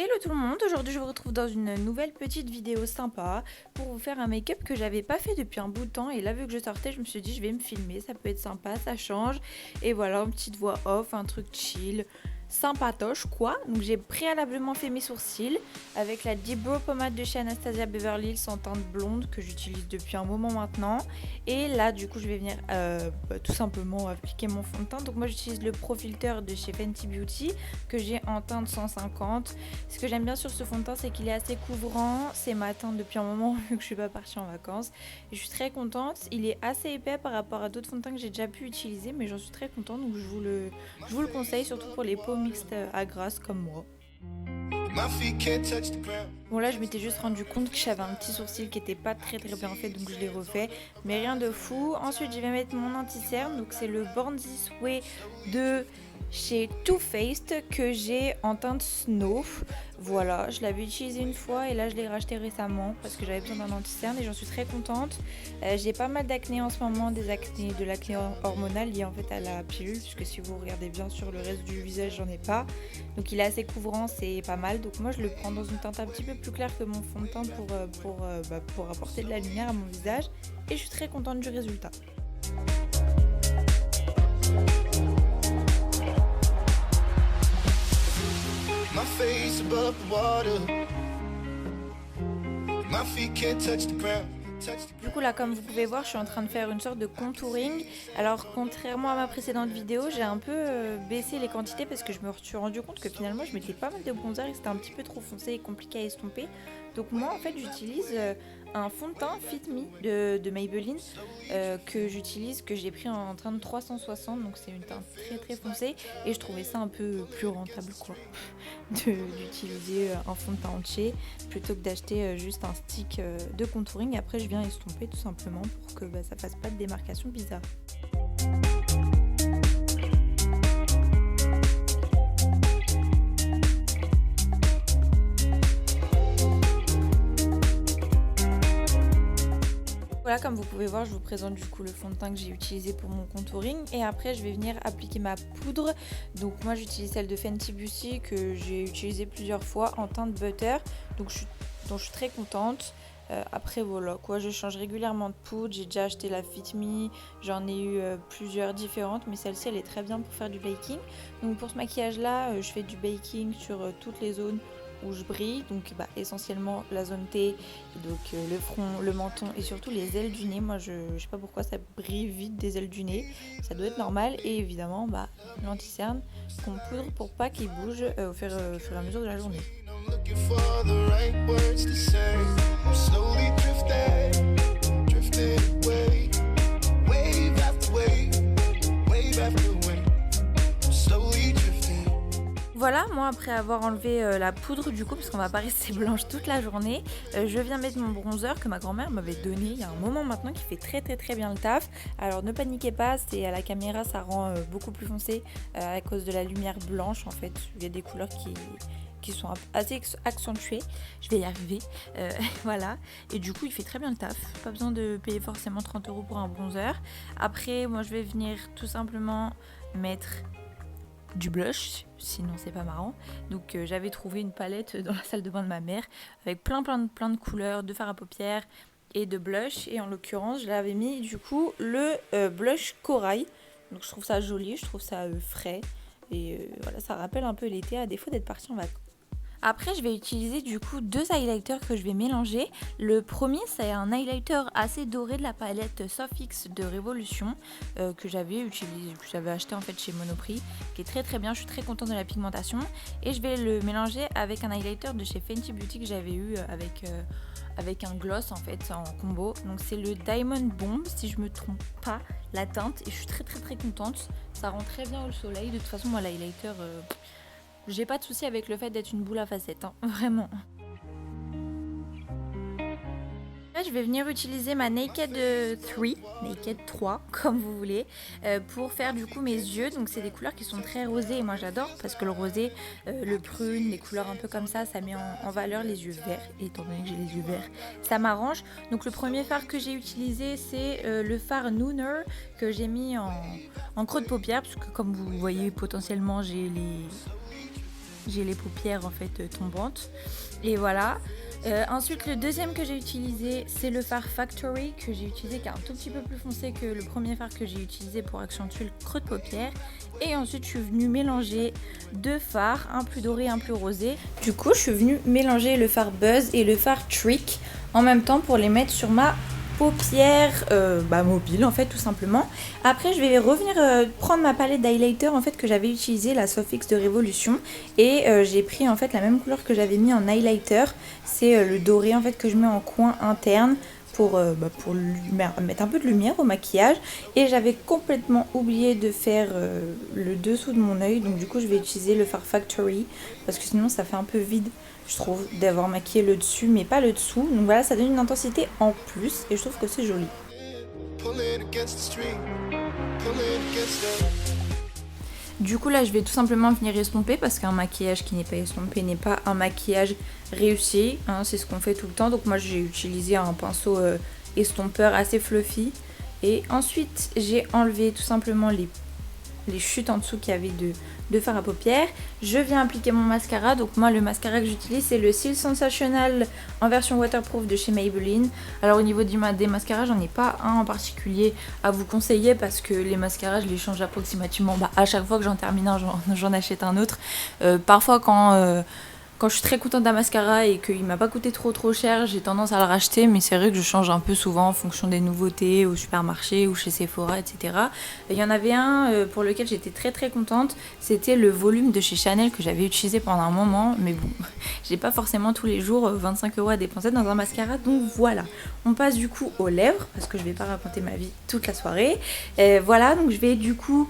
Hello tout le monde, aujourd'hui je vous retrouve dans une nouvelle petite vidéo sympa pour vous faire un make-up que j'avais pas fait depuis un bout de temps et là vu que je sortais je me suis dit je vais me filmer, ça peut être sympa, ça change et voilà une petite voix off, un truc chill, sympatoche quoi. Donc j'ai préalablement fait mes sourcils avec la Deep Brow Pommade de chez Anastasia Beverly Hills en teinte blonde que j'utilise depuis un moment maintenant et là du coup je vais venir tout simplement appliquer mon fond de teint. Donc moi j'utilise le Pro Filter de chez Fenty Beauty que j'ai en teinte 150. Ce que j'aime bien sur ce fond de teint, c'est qu'il est assez couvrant. C'est matin depuis un moment vu que je suis pas partie en vacances. Et je suis très contente. Il est assez épais par rapport à d'autres fonds de teint que j'ai déjà pu utiliser, mais j'en suis très contente. Donc je vous le conseille, surtout pour les peaux mixtes à grasse comme moi. Bon là je m'étais juste rendu compte que j'avais un petit sourcil qui était pas très bien fait, donc je l'ai refait, mais rien de fou. Ensuite je vais mettre mon anti-cerne, donc c'est le Born This Way de chez Too Faced que j'ai en teinte Snow. Voilà, je l'avais utilisé une fois et là je l'ai racheté récemment parce que j'avais besoin d'un anti-cerne et j'en suis très contente. J'ai pas mal d'acné en ce moment, de l'acné hormonale liée en fait à la pilule, puisque si vous regardez bien sur le reste du visage j'en ai pas. Donc il est assez couvrant, c'est pas mal. Donc moi je le prends dans une teinte un petit peu plus claire que mon fond de teint pour apporter de la lumière à mon visage et je suis très contente du résultat. My face above the water. My feet can't touch the ground. Du coup là comme vous pouvez voir je suis en train de faire une sorte de contouring. Alors contrairement à ma précédente vidéo j'ai un peu baissé les quantités parce que je me suis rendu compte que finalement je mettais pas mal de bronzer et c'était un petit peu trop foncé et compliqué à estomper. Donc moi en fait j'utilise un fond de teint Fit Me de Maybelline que j'utilise, que j'ai pris en teinte 360, donc c'est une teinte très foncée et je trouvais ça un peu plus rentable quoi d'utiliser un fond de teint entier plutôt que d'acheter juste un stick de contouring. Après je viens estomper tout simplement pour que ça fasse pas de démarcation bizarre. Voilà, comme vous pouvez voir, je vous présente du coup le fond de teint que j'ai utilisé pour mon contouring et après je vais venir appliquer ma poudre. Donc moi j'utilise celle de Fenty Beauty que j'ai utilisée plusieurs fois en teinte butter, donc je suis très contente. Après voilà quoi, je change régulièrement de poudre, j'ai déjà acheté la Fit Me, j'en ai eu plusieurs différentes, mais celle-ci elle est très bien pour faire du baking. Donc pour ce maquillage là, je fais du baking sur toutes les zones où je brille, donc essentiellement la zone T, donc le front, le menton et surtout les ailes du nez. Moi je sais pas pourquoi ça brille vite des ailes du nez, ça doit être normal. Et évidemment l'anti-cerne qu'on poudre pour pas qu'il bouge au fur et à mesure de la journée. Voilà, moi après avoir enlevé la poudre du coup, parce qu'on va pas rester blanche toute la journée, je viens mettre mon bronzer que ma grand-mère m'avait donné il y a un moment maintenant, qui fait très bien le taf. Alors ne paniquez pas, c'est à la caméra ça rend beaucoup plus foncé à cause de la lumière blanche en fait. Il y a des couleurs qui sont assez accentuées, je vais y arriver, voilà, et du coup il fait très bien le taf, pas besoin de payer forcément 30 € pour un bronzer. Après moi je vais venir tout simplement mettre du blush, sinon c'est pas marrant. Donc j'avais trouvé une palette dans la salle de bain de ma mère avec plein de couleurs de fard à paupières et de blush, et en l'occurrence je l'avais mis du coup le blush corail. Donc je trouve ça joli, je trouve ça frais et voilà, ça rappelle un peu l'été à défaut d'être parti en vacances. Après je vais utiliser du coup deux highlighters que je vais mélanger. Le premier c'est un highlighter assez doré de la palette Sofix de Révolution que j'avais acheté en fait chez Monoprix, qui est très bien, je suis très contente de la pigmentation. Et je vais le mélanger avec un highlighter de chez Fenty Beauty que j'avais eu avec un gloss en fait en combo. Donc c'est le Diamond Bomb si je me trompe pas la teinte, et je suis très contente, ça rend très bien au soleil. De toute façon moi l'highlighter j'ai pas de souci avec le fait d'être une boule à facettes, hein, vraiment. Là, je vais venir utiliser ma Naked 3, comme vous voulez, pour faire du coup mes yeux. Donc c'est des couleurs qui sont très rosées et moi j'adore parce que le rosé, le prune, les couleurs un peu comme ça met en valeur les yeux verts. Et étant donné que j'ai les yeux verts, ça m'arrange. Donc le premier fard que j'ai utilisé, c'est le fard Nooner que j'ai mis en creux de paupière, parce que comme vous voyez potentiellement j'ai j'ai les paupières en fait tombantes. Et voilà. Ensuite le deuxième que j'ai utilisé c'est le fard Factory que j'ai utilisé, qui est un tout petit peu plus foncé que le premier fard que j'ai utilisé pour accentuer le creux de paupière. Et ensuite je suis venue mélanger deux fards, un plus doré, un plus rosé. Du coup je suis venue mélanger le fard Buzz et le fard Trick en même temps pour les mettre sur ma paupière mobile en fait, tout simplement. Après je vais revenir prendre ma palette d'highlighter en fait que j'avais utilisé, la Sofix de Révolution, et j'ai pris en fait la même couleur que j'avais mis en highlighter, c'est le doré en fait que je mets en coin interne pour mettre un peu de lumière au maquillage. Et j'avais complètement oublié de faire le dessous de mon œil, donc du coup je vais utiliser le fard Factory parce que sinon ça fait un peu vide, je trouve, d'avoir maquillé le dessus mais pas le dessous. Donc voilà, ça donne une intensité en plus et je trouve que c'est joli. Du coup là je vais tout simplement venir estomper parce qu'un maquillage qui n'est pas estompé n'est pas un maquillage réussi, hein, c'est ce qu'on fait tout le temps. Donc moi j'ai utilisé un pinceau estompeur assez fluffy. Et ensuite j'ai enlevé tout simplement les chutes en dessous qu'il y avait de fard à paupières. Je viens appliquer mon mascara. Donc moi le mascara que j'utilise c'est le Seal Sensational en version waterproof de chez Maybelline. Alors au niveau des mascaras j'en ai pas un en particulier à vous conseiller parce que les mascaras je les change approximativement à chaque fois que j'en termine un j'en achète un autre. Parfois quand je suis très contente d'un mascara et qu'il m'a pas coûté trop cher, j'ai tendance à le racheter, mais c'est vrai que je change un peu souvent en fonction des nouveautés au supermarché ou chez Sephora, etc. Il y en avait un pour lequel j'étais très contente, c'était le volume de chez Chanel que j'avais utilisé pendant un moment, mais bon, j'ai pas forcément tous les jours 25 € à dépenser dans un mascara, donc voilà. On passe du coup aux lèvres, parce que je vais pas raconter ma vie toute la soirée. Voilà, donc je vais du coup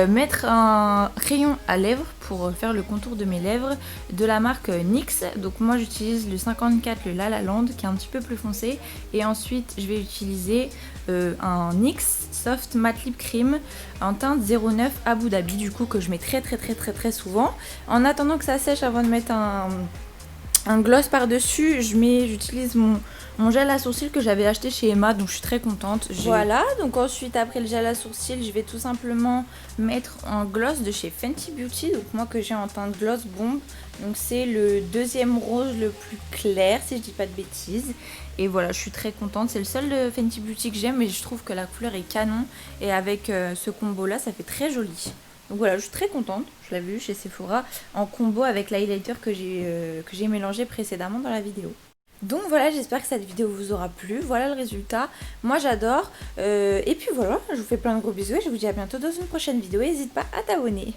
mettre un crayon à lèvres pour faire le contour de mes lèvres de la marque NYX. Donc moi j'utilise le 54, le La La Land, qui est un petit peu plus foncé. Et ensuite je vais utiliser un NYX Soft Matte Lip Cream en teinte 09 Abu Dhabi, du coup, que je mets très souvent. En attendant que ça sèche avant de mettre un gloss par dessus, j'utilise mon gel à sourcils que j'avais acheté chez Emma, donc je suis très contente. Voilà, donc ensuite après le gel à sourcils, je vais tout simplement mettre un gloss de chez Fenty Beauty, donc moi que j'ai en teinte gloss bombe, donc c'est le deuxième rose le plus clair si je dis pas de bêtises. Et voilà, je suis très contente, c'est le seul de Fenty Beauty que j'aime et je trouve que la couleur est canon, et avec ce combo là ça fait très joli. Donc voilà, je suis très contente, je l'avais vu chez Sephora en combo avec l'highlighter que j'ai mélangé précédemment dans la vidéo. Donc voilà, j'espère que cette vidéo vous aura plu, voilà le résultat, moi j'adore. Et puis voilà, je vous fais plein de gros bisous et je vous dis à bientôt dans une prochaine vidéo, n'hésite pas à t'abonner.